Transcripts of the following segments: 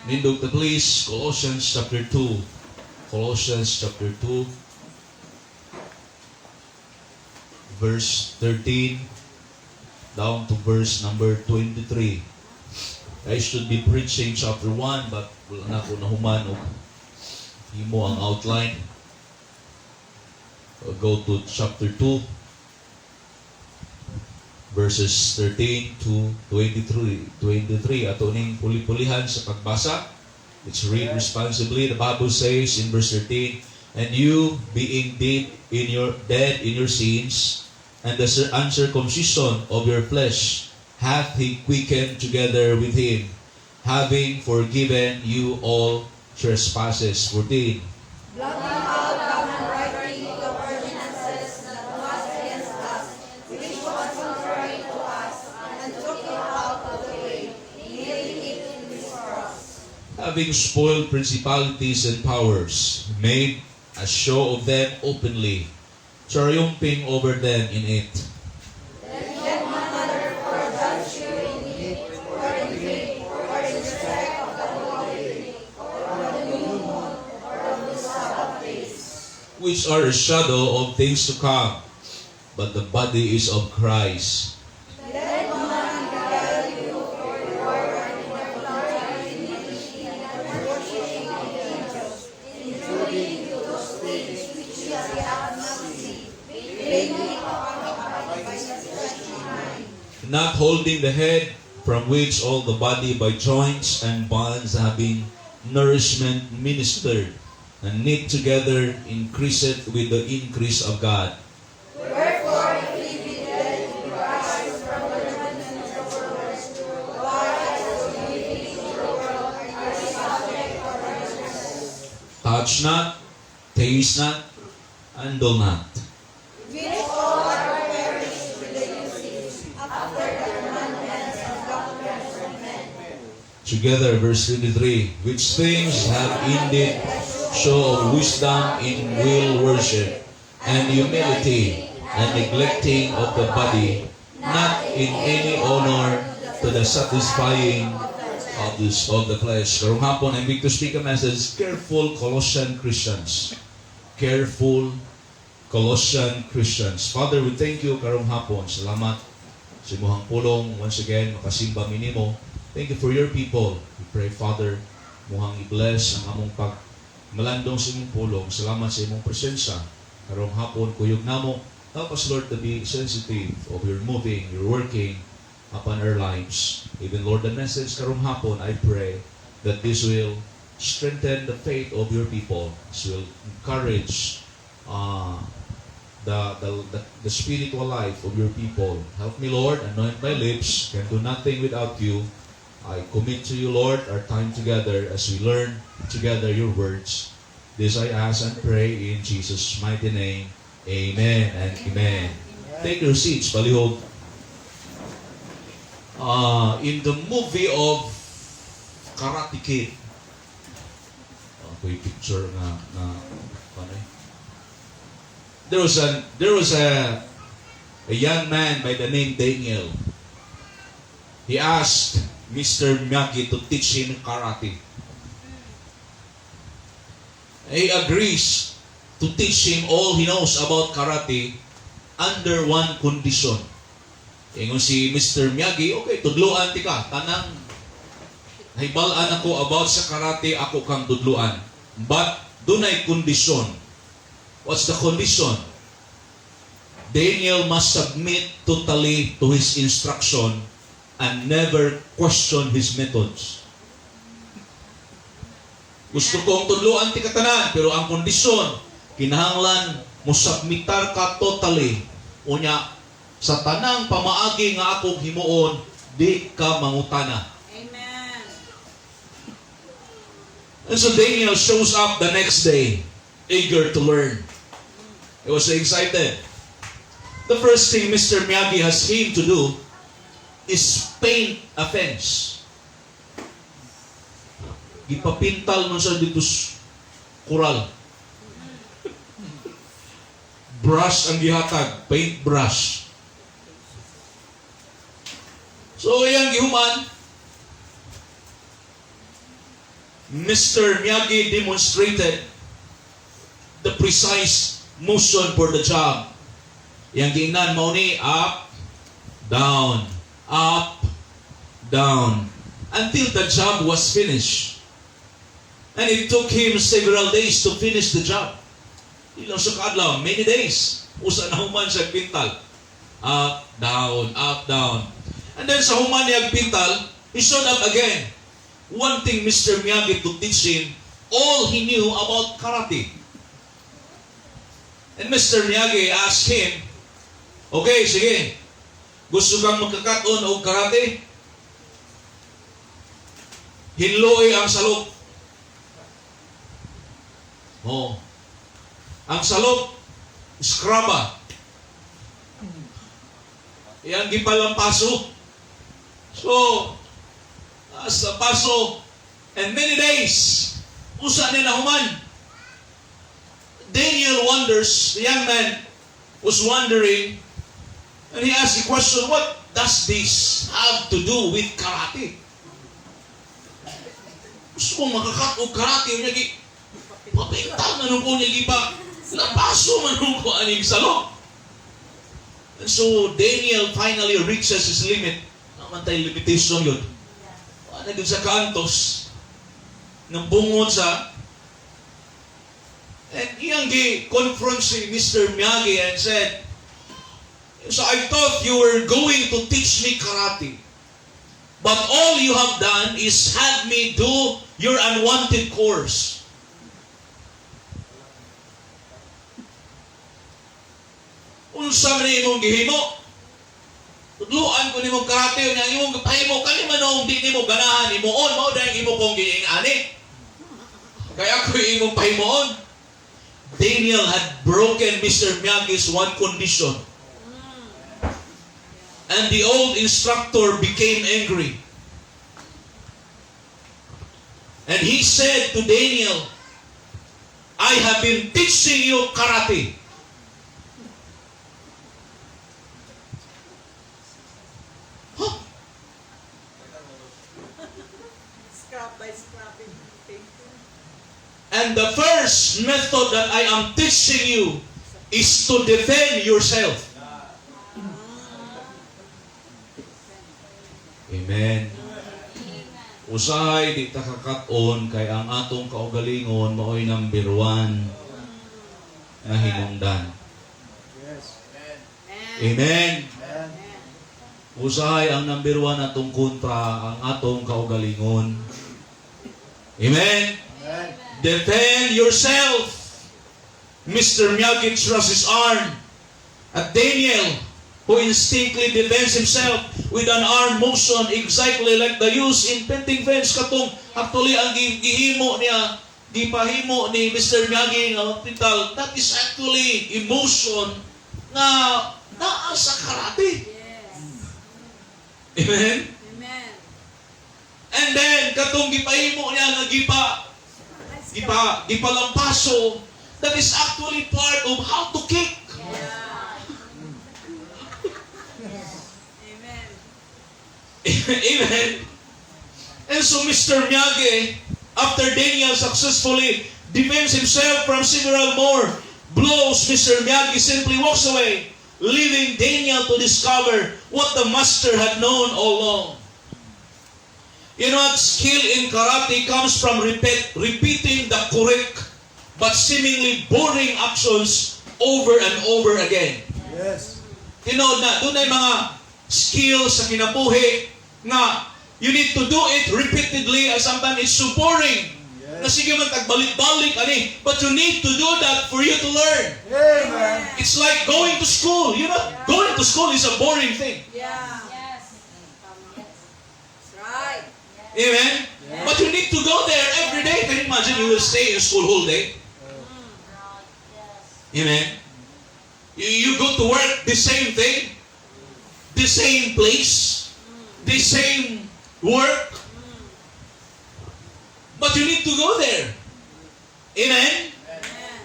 Nindog the please, Colossians chapter 2. Colossians chapter 2, verse 13 down to verse number 23. I should be preaching chapter 1, but wala na ako nahuman o himo ang outline. I'll go to chapter 2, verses 13 to 23. Ato ning puli-pulihan sa pagbasa. Let's read responsibly. The Bible says in verse 13, "And you, being dead in your sins, and the uncircumcision of your flesh, hath He quickened together with Him, having forgiven you all trespasses." 14. Blotting out the handwriting of ordinances that was against us, which was contrary to us, and took it out of the way, nailing it in His cross. Having spoiled principalities and powers, made a show of them openly, triumphing over them in it. Let one another judge you in it, or in faith, or in respect of the Holy Week, or of the new moon, or of the Sabbath days, which are a shadow of things to come, but the body is of Christ. let no man beguile you for the word and immortality and worshiping of the angels, including to those things which ye have not seen, plainly occupied by the fleshly mind. Not holding the head, from which all the body by joints and bonds having nourishment ministered, and knit together increaseth with the increase of God. Wherefore, if ye be dead in Christ from the remnant of the world, why as the living in the world are ye subject to righteousness, Touch not, taste not, handle not. which all are perished with the usage, after the commandments and doctrines of men. Together, verse 23, which things have indeed show of wisdom in will worship, and humility, and neglecting of the body, not in any honor to the satisfying of the flesh. Karong hapon, I'm going to speak a message, careful Colossian Christians. Careful Colossian Christians. Father, we thank you karong hapon. Salamat sa imong pulong. Once again, makasimba minimo. Thank you for your people. We pray, Father, muhang i-bless ang among malandong sa imong pulong. Salamat sa imong presensya. Karong hapon, kuyog namo. Help us, Lord, to be sensitive of your moving, your working upon our lives. Even, Lord, the message karong hapon, I pray that this will strengthen the faith of your people. This will encourage the spiritual life of your people. Help me, Lord, anoint my lips. Can do nothing without you. I commit to you, Lord, our time together as we learn together your words. This I ask and pray in Jesus' mighty name. Amen and amen. Take your seats, palihog. In the movie of Karate Kid, ako'y picture na there was a young man by the name Daniel. He asked Mr. Miyagi to teach him karate. He agrees to teach him all he knows about karate under one condition. Ingon si Mr. Miyagi, okay, tudluan ti ka, tanang hibalaan ako about sa karate, ako kang tudluan. But dunay kondisyon. What's the condition? Daniel must submit totally to his instruction and never question his methods. Gusto kong tudluan ti katanan, pero ang kondisyon, kinahanglan mo submitar ka totally. Unya, sa tanang pamaagi nga akong himuon, di ka mangutana. Amen. And so Daniel shows up the next day, eager to learn. He was excited. The first thing Mr. Miyagi has him to do is paint a fence. Gipapintal nun sa dito kural. Brush ang gihatag, paint brush. So, ayan gihuman. Mr. Miyagi demonstrated the precise motion for the job. Yang giingnan mao ni up, down, until the job was finished. And it took him several days to finish the job. Ilang sa kadlaw, many days. Usa na human siya pintal. Up, down. And then sa human niya pintal, he showed up again, wanting Mr. Miyagi to teach him all he knew about karate. And Mr. Miyagi asked him, okay, sige, gusto kang magkakaton o karate? Hinloy ang salok. Oh. Ang salok, skraba. Yan gipalampaso. So, sa paso, and many days, usa ni nahuman. Daniel wonders, the young man was wondering, and he asked the question, what does this have to do with karate? Gusto kong makakatog karate, papintal na nung ko niya gipa, lapaso man nung ko aning salok. And so, Daniel finally reaches his limit. Naman tayo limitation yun. Ano dun sa kantos, nang bungod sa, and iyang gi-confront si Mr. Miyagi and said, so I thought you were going to teach me karate. But all you have done is have me do your unwanted course. Unsa man imong gihimo? Tudluan ko nimo karate nga imong pahimo kani manong di nimo ganahan imuon mao dayang imo kong giingani. Kaya ko imong pahimuon. Daniel had broken Mr. Miyagi's one condition. And the old instructor became angry. And he said to Daniel, I have been teaching you karate. Huh? Scrap by scrapping. And the first method that I am teaching you is to defend yourself. Amen. Usahay di takakaton kay ang atong kaugalingon maoy number 1 na hinungdan. Amen. Usahay ang number 1 atong kontra ang atong kaugalingon. Amen. Defend yourself. Mr. Miyagi thrusts his arm at Daniel, who instinctively defends himself with an arm motion exactly like the use in painting fence. Katong actually ang gihimo niya, gipahimo ni Mr. Miyagi nga pintal, that is actually emotion nga naa sa karate. Amen? Amen. And then, katong gipahimo niya nga gipalampaso, that is actually part of how to kick. Amen. And so Mr. Miyagi, after Daniel successfully defends himself from several more blows, Mr. Miyagi simply walks away, leaving Daniel to discover what the master had known all along. You know what? Skill in karate comes from repeating the correct but seemingly boring actions over and over again. Yes. You know na, doon ay mga skills sa kinabuhi na you need to do it repeatedly and sometimes it's so boring. Yes. Na sige man tagbalik-balik ani, but you need to do that for you to learn. Amen. It's like going to school. You know, going to school is a boring thing. Yeah. Yes. That's right. Amen? Yes. But you need to go there every day. Can you imagine you will stay in school whole day? Amen? You go to work, the same thing, the same place, the same work, but you need to go there. Amen?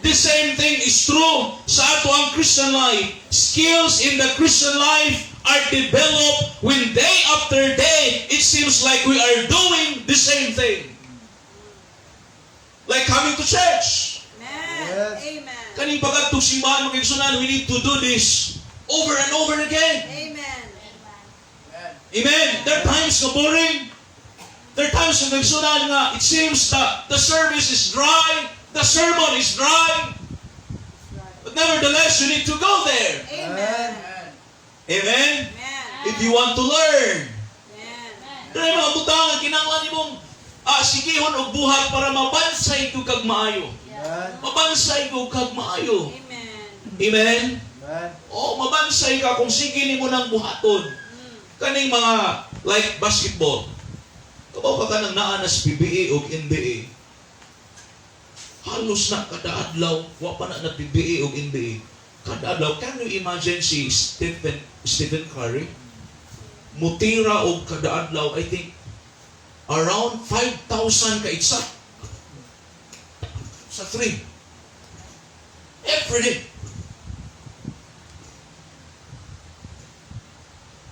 The same thing is true sa ato ang Christian life. Skills in the Christian life are developed when day after day it seems like we are doing the same thing. to church. Amen. Amen. Kaning pagkatong simbahan, mga igsunan, we need to do this over and over again. Amen. Amen. There are times na boring. There are times na igsunan nga, it seems that the service is dry, the sermon is dry. But nevertheless, you need to go there. Amen. Amen. Amen. If you want to learn. Amen. Dahil mga butangan, kinanglan mong sigihon o buhat para mabansay ko kag maayo. Mabansay ko kag maayo. Amen. Amen? O, mabansay ka kung sige ni mo ng buhaton. Kaning mga, like basketball. Kabaw ka nang naanas PBA o NBA. Halos na kada adlaw, wa pa na PBA o NBA. Kada adlaw, can you imagine si Stephen Curry? Mutira o kada adlaw, I think, around 5,000 ka isa. Sa 3. Every day.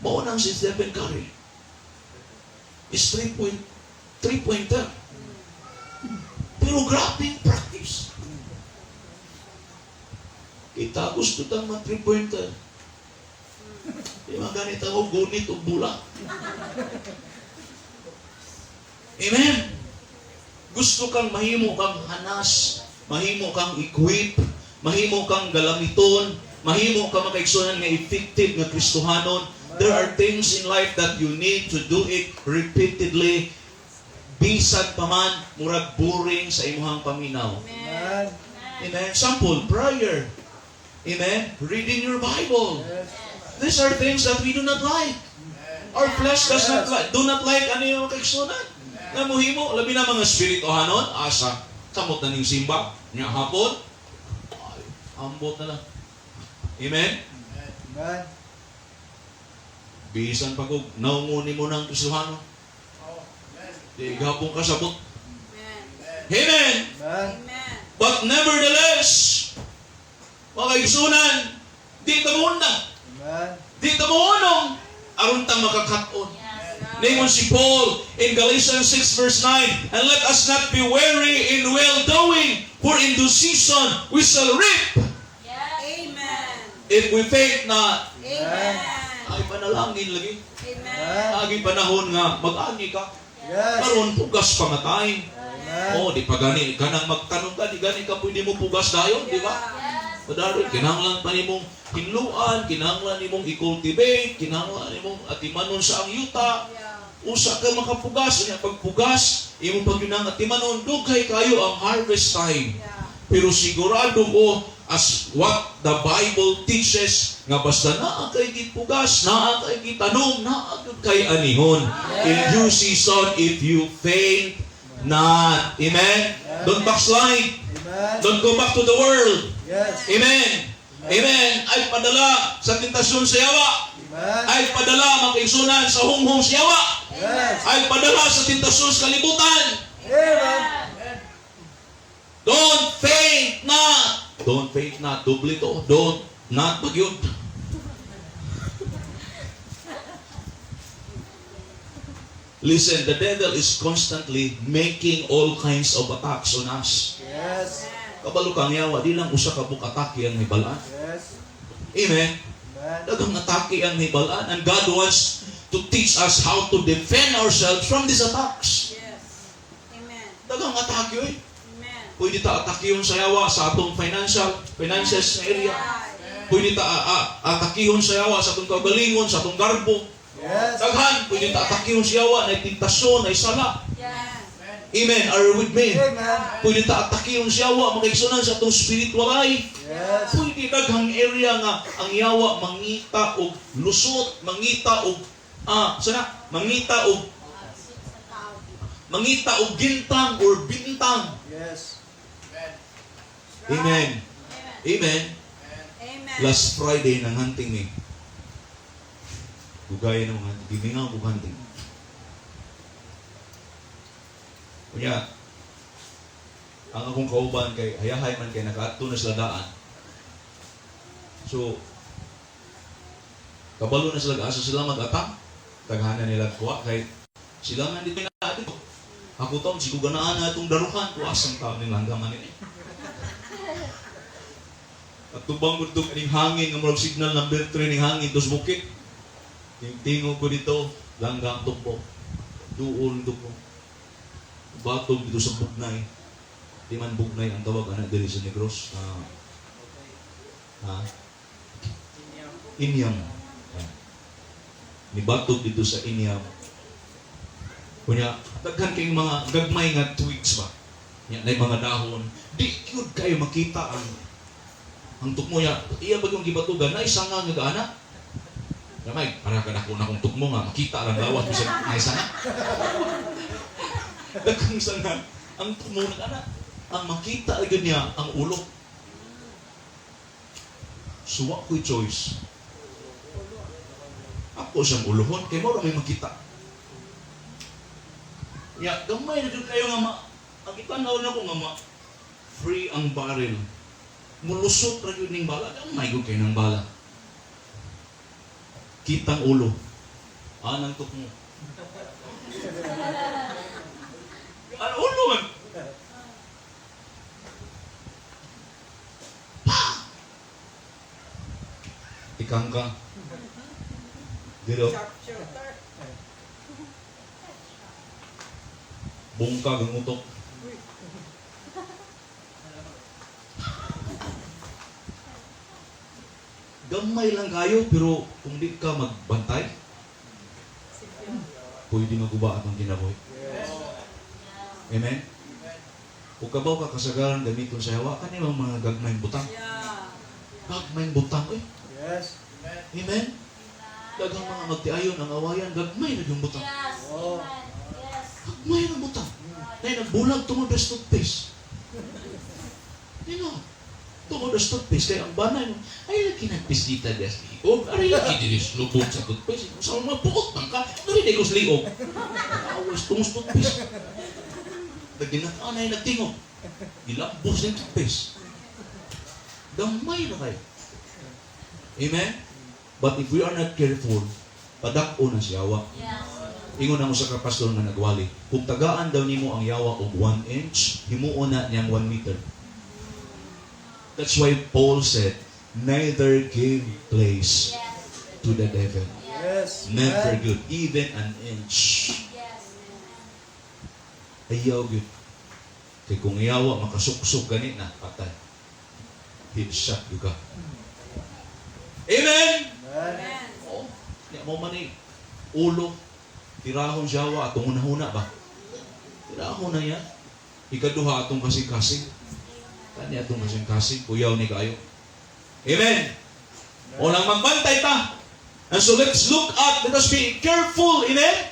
Maunang si Stephen Curry is 3-pointer. Pero grabe yung practice. Kita gusto tang mga 3-pointer. Di ba ganit ako gunit o bula? Amen. Gusto kang mahimo kang hanas, mahimo kang equip, mahimo kang galamiton, mahimo kang makaigsunan nga effective nga Kristohanon. There are things in life that you need to do it repeatedly. Bisag pa man, murag boring sa imuhang paminaw. Amen. Amen. Sample, prayer. Amen. Reading your Bible. These are things that we do not like. Our flesh does not like. Do not like ano yung kaigsunan. Nga muhimo, labi na mga spirituhanon, asa, kamot na ning simba, niya hapon, ay, ambot na lang. Amen? Amen. Bisan pag naunguni mo ng Kristohano. Di gapong kasabot. Amen? Amen. Amen. But nevertheless, mga kaigsunan, di tamunan. Amen. Di tamunong, aron tang makakaton. Ningon si Paul in Galatians 6 verse 9, and let us not be weary in well-doing, for in due season we shall reap. Amen. If we faint not. Amen. Ay, panalangin lagi. Amen. Agi panahon nga, mag-ani ka. Yes. Karon pugas pangatay. Amen. Oh, di pa gani ka nang magtanong ka, di gani ka pwede mo pugas dayon, di ba? Padari, kinahanglan pa nimong hinluan, kinahanglan nimong i-cultivate, kinahanglan nimong atimanon sa ang yuta. Usa ka makapugas, niya pagpugas, imong pagyunang atimanon, dugay kayo ang harvest time. Pero sigurado ko, as what the Bible teaches, nga basta naa kay gipugas, naa kay gitanong, naa kay anihon. In due season, if you faint not. Amen? Don't backslide. Amen. Don't go back to the world. Yes. Amen. Amen. Ay padala sa tentasyon sa yawa. Amen. Ay padala makiigsunan sa hunghong sa yawa. Yes. Ay padala sa tentasyon sa kalibutan. Amen. Don't faint not. Don't faint not. Doble to. Don't not bagyod. Listen, the devil is constantly making all kinds of attacks on us. Yes. Kabalo kang yawa, di lang usa ka buk atake ang hibalaan. Yes. Amen. Amen. Dagang atake ang hibalaan, and God wants to teach us how to defend ourselves from these attacks. Yes. Amen. Dagang atake, eh. Amen. Pwede ta atakihon sa yawa sa atong finances na area. Pwede ta atakihon sa yawa sa atong kagalingon, sa atong garbo. Yes. Daghan, pwede ta atakihon sa yawa na tentasyon, na sala. Yes. Amen. Are you with me? Amen. Pwede ta atakihon sa yawa, makaigsunan sa atong spiritual life. Yes. Pwede daghang area nga ang yawa mangita og lusot, mangita og mangita og gintang or bintang. Yes. Amen. Amen. Amen. Last Friday nang hunting ni. Gugaya ng mga gimingaw og hunting. Kunya, ang akong kauban kay hayahay man kay nakaadto na sila daan. So, kabalo na sila asa sila mag-attack. Taghanan nila kuha kay sila man dito na dito. Ako taon, si kuganaan na itong daruhan, kuasang tao ng langgaman nila. At tubang ko ito kaning hangin, ng mga signal number 3 ng hangin, dos bukit. Tingtingo ko dito, langgang tukbo. Duol tukbo. Batog dito sa bugnay. Di man bugnay ang tawag, anak diri sa Negros. Inyam. Nibatog dito sa Inyam. Kunya, daghan kayong mga gagmay nga twigs ba? Yan na mga dahon. Di yun kayo makita ang tukmo niya. Iya ba yung gibatugan na isang nga anak? Gamay, para ka na kung tukmo nga, makita lang lawas bisa na isang nga. Daghang isang nga, ang tukmo ng anak. Ang makita agad niya, ang ulo. Suwa ko'y choice. Ako siyang ulohon, kaya mo may makita. Ya, gamay na dyan kayo nga ang itanaw na ko nga free ang barrel. Mulusot ra yun ng bala. Gamay ko kayo ng bala. Kitang ulo. Anang tukmo. Ano ulo man? Ikang ka. Dito. Bungka, gangutok. Gamay lang kayo, pero kung di ka magbantay, pwede magubaan ang kinabuhi. Amen? Kung kabaw ka kasagaran gamiton sa yawa, kanina mga gagmayng butang. Gagmayng butang, eh. Yes. Amen? Dagang mga magtiayon ang awayan, gagmay na yung butang. Oh. Gagmay na butang. Nay, nagbulag tungod na toothpaste. Tungod na toothpaste. Kaya ang banay mo, ay, lagi nagpistita des liog. Aray, lagi dinis lubog sa toothpaste. Sa mga buot man ka, narinig ko sa liog. Awas tungod sa toothpaste. Nagdinataan ay nagtingog. Ilambos ng toothpaste. Gamay na kayo. Amen? But if we are not careful, padako na si yawa. Ingon na mo sa kapastor na nagwali. Kung tagaan daw nimo ang yawa og 1 inch, himuon na niyang 1 meter. That's why Paul said, neither give place to the devil. Yes. Never good. Even an inch. Ayaw good. Kaya kung yawa, makasuksok ganit na, patay. Headshot juga. Amen? Amen. Oh, niya mo man ulo. Tirahon siyawa atong hunahuna ba? Tirahon na yan. Ikaduha atong kasing-kasing. Kani atong kasing-kasing. Kuyaw ni kayo. Amen? O nang magbantay ta. And so let's look at, let us be careful. Amen?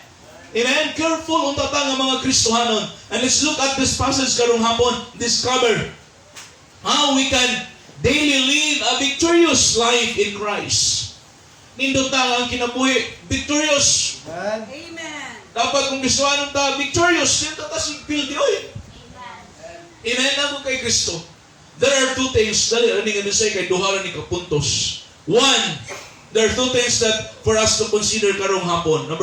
Amen? Careful ang tatang ng mga Kristohanon. And let's look at this passage karong hapon. Discover how we can daily live a victorious life in Christ. Nindot ang kinabuhi. Victorious. Amen. Dapat kung Kristohanon ta, victorious. Yan ta si pildi. Oy. Amen. Ako kay Kristo. There are two things. Dali, ano nga say kay duharan ni kapuntos. One, there are two things that for us to consider karong hapon. Number